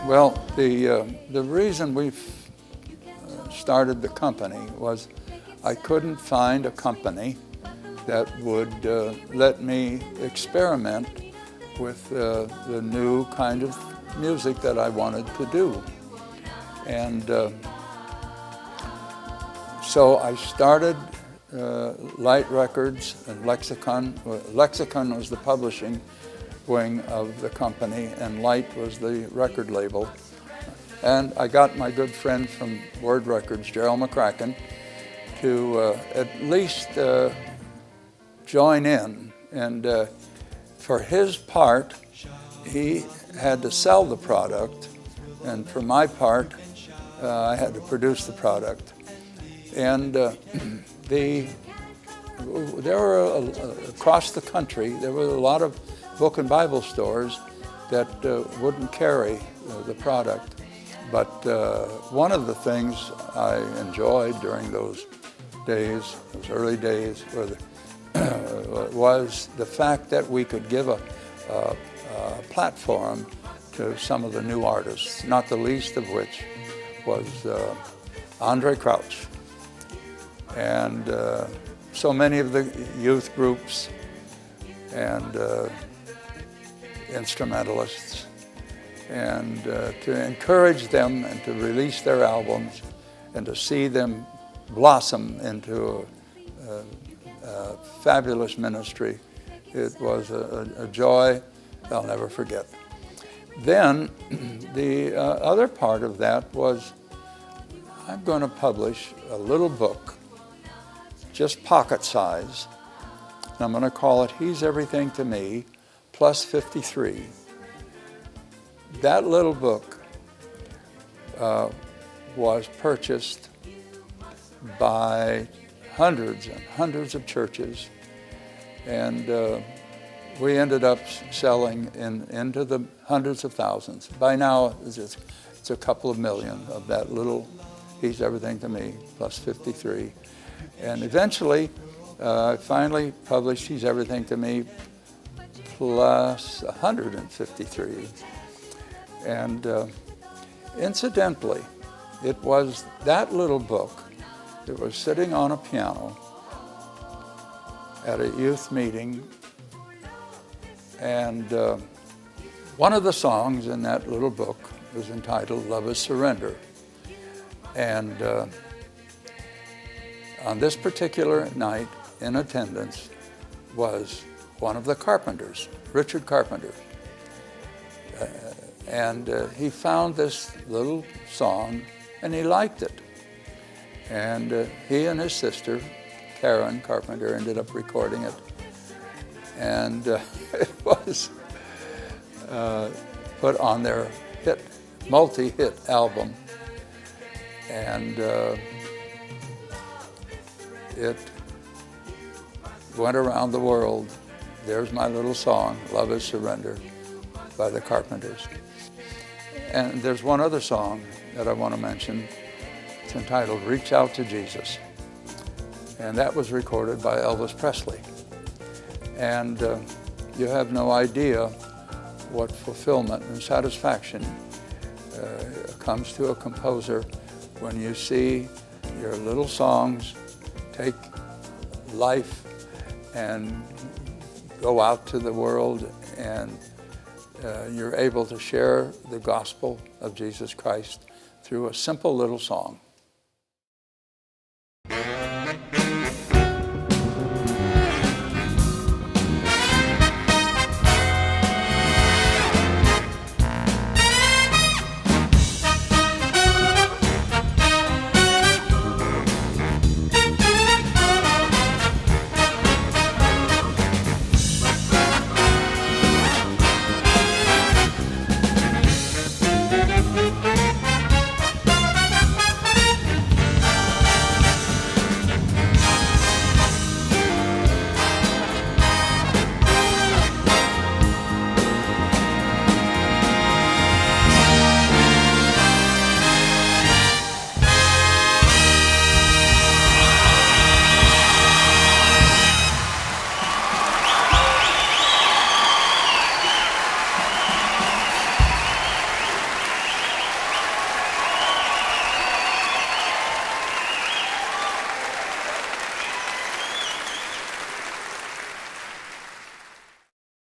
Well, the reason we started the company was I couldn't find a company that would let me experiment with the new kind of music that I wanted to do. And so I started Light Records and Lexicon. Lexicon was the publishing wing of the company, and Light was the record label. And I got my good friend from Word Records, Gerald McCracken, to at least join in. And for his part, he had to sell the product, and for my part, I had to produce the product. And there were across the country, there were a lot of book and Bible stores that wouldn't carry the product. But one of the things I enjoyed during those days, those early days, was the fact that we could give a platform to some of the new artists, not the least of which was Andre Crouch. And so many of the youth groups and instrumentalists, and to encourage them and to release their albums and to see them blossom into a fabulous ministry. It was a joy I'll never forget. Then the other part of that was I'm going to publish a little book, just pocket size, and I'm going to call it He's Everything to Me, plus 53. That little book was purchased by hundreds and hundreds of churches, and we ended up selling into the hundreds of thousands. By now, it's a couple of million of that little He's Everything to Me, plus 53. And eventually, I finally published He's Everything to Me, plus 153. And incidentally, it was that little book that was sitting on a piano at a youth meeting, and one of the songs in that little book was entitled Love is Surrender. And on this particular night, in attendance was one of the Carpenters, Richard Carpenter. And he found this little song and he liked it. And he and his sister, Karen Carpenter, ended up recording it. And it was put on their multi-hit album. And it went around the world. There's my little song, Love is Surrender, by the Carpenters. And there's one other song that I want to mention. It's entitled Reach Out to Jesus. And that was recorded by Elvis Presley. And you have no idea what fulfillment and satisfaction comes to a composer when you see your little songs take life and go out to the world, and you're able to share the gospel of Jesus Christ through a simple little song.